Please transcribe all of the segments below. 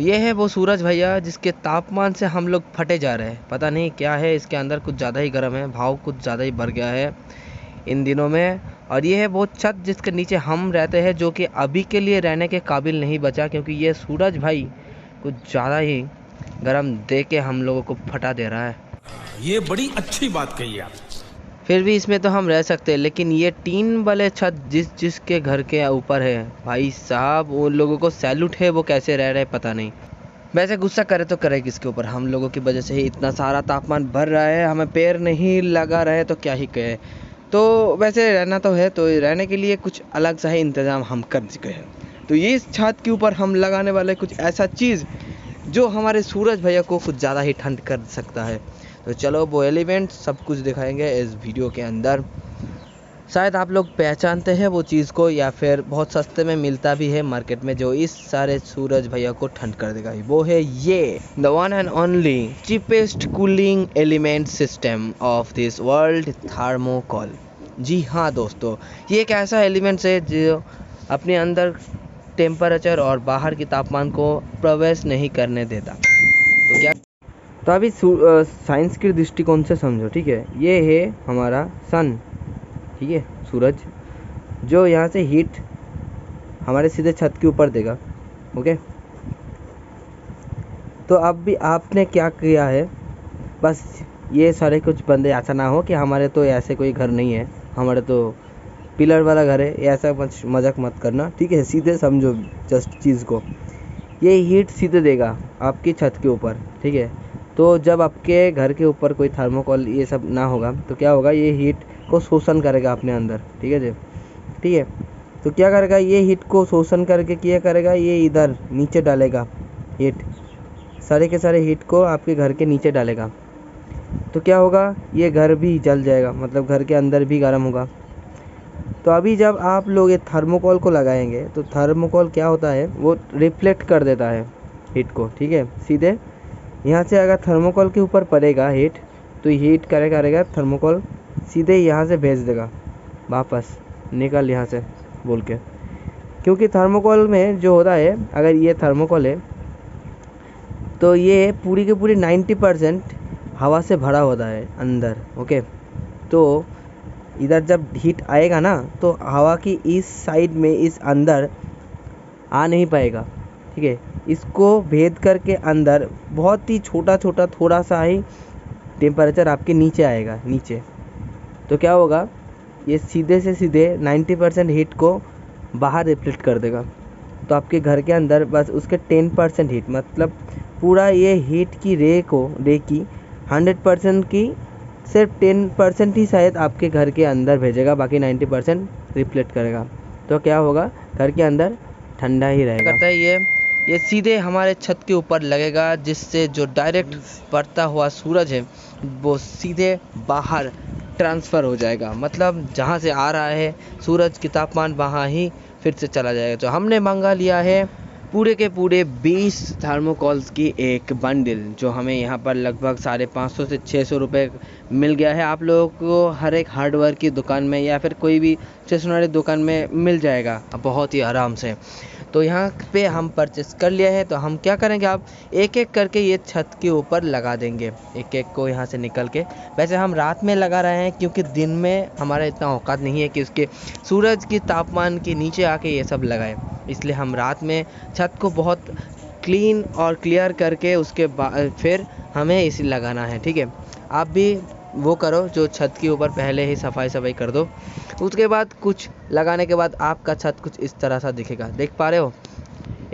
ये है वो सूरज भैया जिसके तापमान से हम लोग फटे जा रहे हैं। पता नहीं क्या है इसके अंदर, कुछ ज़्यादा ही गर्म है, भाव कुछ ज़्यादा ही बढ़ गया है इन दिनों में। और ये है वो छत जिसके नीचे हम रहते हैं, जो कि अभी के लिए रहने के काबिल नहीं बचा, क्योंकि ये सूरज भाई कुछ ज़्यादा ही गर्म दे के हम लोगों को फटा दे रहा है। ये बड़ी अच्छी बात कही आप। फिर भी इसमें तो हम रह सकते हैं, लेकिन ये टीन वाले छत जिसके घर के ऊपर है, भाई साहब उन लोगों को सैल्यूट है, वो कैसे रह रहे हैं पता नहीं। वैसे गुस्सा करे तो करे किसके ऊपर, हम लोगों की वजह से ही इतना सारा तापमान बढ़ रहा है, हमें पैर नहीं लगा रहे तो क्या ही कहे। तो वैसे रहना तो है, तो रहने के लिए कुछ अलग सा ही इंतज़ाम हम कर चुके हैं। तो ये इस छत के ऊपर हम लगाने वाले कुछ ऐसा चीज़ जो हमारे सूरज भैया को कुछ ज़्यादा ही ठंड कर सकता है। तो चलो वो एलिमेंट सब कुछ दिखाएंगे इस वीडियो के अंदर। शायद आप लोग पहचानते हैं वो चीज़ को, या फिर बहुत सस्ते में मिलता भी है मार्केट में, जो इस सारे सूरज भैया को ठंड कर देगा। वो है ये the one and only cheapest cooling element system of this world, thermocol. जी हाँ दोस्तों, ये एक ऐसा एलिमेंट्स है जो अपने अंदर टेम्परेचर और बाहर के तापमान को प्रवेश नहीं करने देता। तो क्या, तो अभी साइंस के दृष्टिकोण से समझो, ठीक है। ये है हमारा सन, ठीक है, सूरज, जो यहाँ से हीट हमारे सीधे छत के ऊपर देगा। ओके, तो अब भी आपने क्या किया है, बस ये सारे कुछ बंदे, ऐसा ना हो कि हमारे तो ऐसे कोई घर नहीं है, हमारे तो पिलर वाला घर है, ऐसा मजाक मत करना, ठीक है। सीधे समझो जस्ट चीज़ को, ये हीट सीधे देगा आपकी छत के ऊपर, ठीक है। तो जब आपके घर के ऊपर कोई थर्मोकोल ये सब ना होगा तो क्या होगा, ये हीट को शोषण करेगा अपने अंदर, ठीक है जी, ठीक है। तो क्या करेगा, ये हीट को शोषण करके क्या करेगा, ये इधर नीचे डालेगा हीट, सारे के सारे हीट को आपके घर के नीचे डालेगा। तो क्या होगा, ये घर भी जल जाएगा, मतलब घर के अंदर भी गर्म होगा। तो अभी जब आप लोग ये थर्मोकोल को लगाएंगे तो थर्मोकोल क्या होता है, वो रिफ्लेक्ट कर देता है हीट को, ठीक है। सीधे यहाँ से अगर थर्मोकोल के ऊपर पड़ेगा हीट, तो हीट करेगा थर्मोकोल सीधे यहाँ से भेज देगा वापस, निकल यहाँ से बोल के। क्योंकि थर्मोकोल में जो होता है, अगर ये थर्मोकोल है तो ये पूरी के पूरी 90% हवा से भरा होता है अंदर। ओके, तो इधर जब हीट आएगा ना, तो हवा की इस साइड में, इस अंदर आ नहीं पाएगा, ठीक है। इसको भेद करके अंदर बहुत ही छोटा छोटा थोड़ा सा ही टेम्परेचर आपके नीचे आएगा, नीचे। तो क्या होगा, ये सीधे से सीधे 90% हीट को बाहर रिफ्लेक्ट कर देगा। तो आपके घर के अंदर बस उसके 10% हीट, मतलब पूरा ये हीट की रे की 100% की सिर्फ 10% ही शायद आपके घर के अंदर भेजेगा, बाकी 90% रिफ्लेक्ट करेगा। तो क्या होगा, घर के अंदर ठंडा ही रहेगा। करता है ये सीधे हमारे छत के ऊपर लगेगा, जिससे जो डायरेक्ट पड़ता हुआ सूरज है वो सीधे बाहर ट्रांसफ़र हो जाएगा, मतलब जहाँ से आ रहा है सूरज की तापमान वहाँ ही फिर से चला जाएगा। तो हमने मंगा लिया है पूरे के पूरे 20 थर्मोकोल्स की एक बंडल, जो हमें यहाँ पर लगभग 550 से 600 रुपये मिल गया है। आप लोगों को हर एक हार्डवेयर की दुकान में या फिर कोई भी स्टेशनरी दुकान में मिल जाएगा बहुत ही आराम से। तो यहाँ पे हम परचेस कर लिया है। तो हम क्या करेंगे, आप एक एक करके ये छत के ऊपर लगा देंगे, एक एक को यहाँ से निकल के। वैसे हम रात में लगा रहे हैं, क्योंकि दिन में हमारा इतना औकात नहीं है कि उसके सूरज की तापमान के नीचे आके ये सब लगाए, इसलिए हम रात में छत को बहुत क्लीन और क्लियर करके उसके बाद फिर हमें इसे लगाना है, ठीक है। आप भी वो करो जो छत के ऊपर पहले ही सफाई कर दो। उसके बाद कुछ लगाने के बाद आपका छत कुछ इस तरह सा दिखेगा, देख पा रहे हो।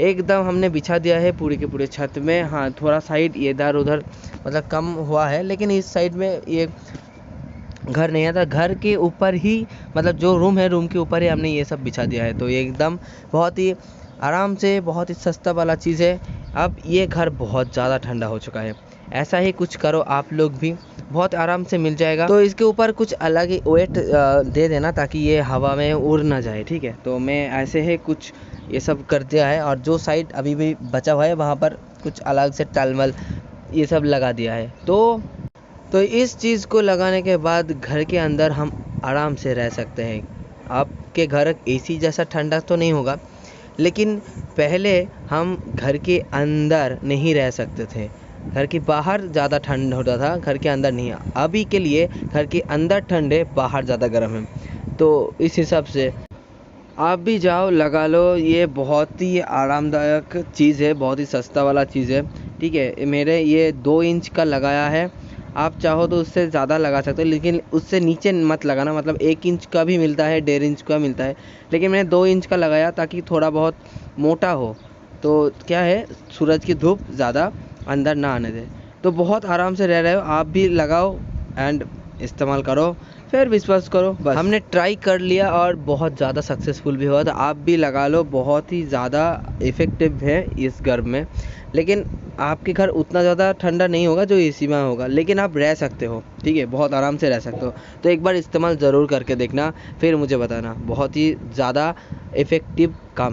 एकदम हमने बिछा दिया है पूरी के पूरे छत में। हाँ, थोड़ा साइड इधर उधर मतलब कम हुआ है, लेकिन इस साइड में ये घर नहीं आता, घर के ऊपर ही, मतलब जो रूम है रूम के ऊपर ही हमने ये सब बिछा दिया है। तो ये एकदम बहुत ही आराम से, बहुत ही सस्ता वाला चीज़ है। अब ये घर बहुत ज़्यादा ठंडा हो चुका है, ऐसा ही कुछ करो आप लोग भी, बहुत आराम से मिल जाएगा। तो इसके ऊपर कुछ अलग ही वेट दे देना ताकि ये हवा में उड़ ना जाए, ठीक है। तो मैं ऐसे ही कुछ ये सब कर दिया है, और जो साइड अभी भी बचा हुआ है वहाँ पर कुछ अलग से टलमल ये सब लगा दिया है। तो इस चीज़ को लगाने के बाद घर के अंदर हम आराम से रह सकते हैं। आपके घर एसी जैसा ठंडा तो नहीं होगा, लेकिन पहले हम घर के अंदर नहीं रह सकते थे, घर के बाहर ज़्यादा ठंड होता था, घर के अंदर नहीं। अभी के लिए घर के अंदर ठंड है, बाहर ज़्यादा गर्म है। तो इस हिसाब से आप भी जाओ, लगा लो। ये बहुत ही आरामदायक चीज़ है, बहुत ही सस्ता वाला चीज़ है, ठीक है। मेरे ये 2 इंच का लगाया है, आप चाहो तो उससे ज़्यादा लगा सकते हो, लेकिन उससे नीचे मत लगाना। मतलब 1 इंच का भी मिलता है, 1.5 इंच का मिलता है, लेकिन मैंने 2 इंच का लगाया ताकि थोड़ा बहुत मोटा हो, तो क्या है सूरज की धूप ज़्यादा अंदर ना आने दे। तो बहुत आराम से रह रहे हो, आप भी लगाओ एंड इस्तेमाल करो, फिर विश्वास करो। बस हमने ट्राई कर लिया और बहुत ज़्यादा सक्सेसफुल भी हुआ, तो आप भी लगा लो। बहुत ही ज़्यादा इफ़ेक्टिव है इस गर्म में, लेकिन आपके घर उतना ज़्यादा ठंडा नहीं होगा जो एसी में होगा, लेकिन आप रह सकते हो, ठीक है, बहुत आराम से रह सकते हो। तो एक बार इस्तेमाल ज़रूर करके देखना, फिर मुझे बताना। बहुत ही ज़्यादा इफ़ेक्टिव काम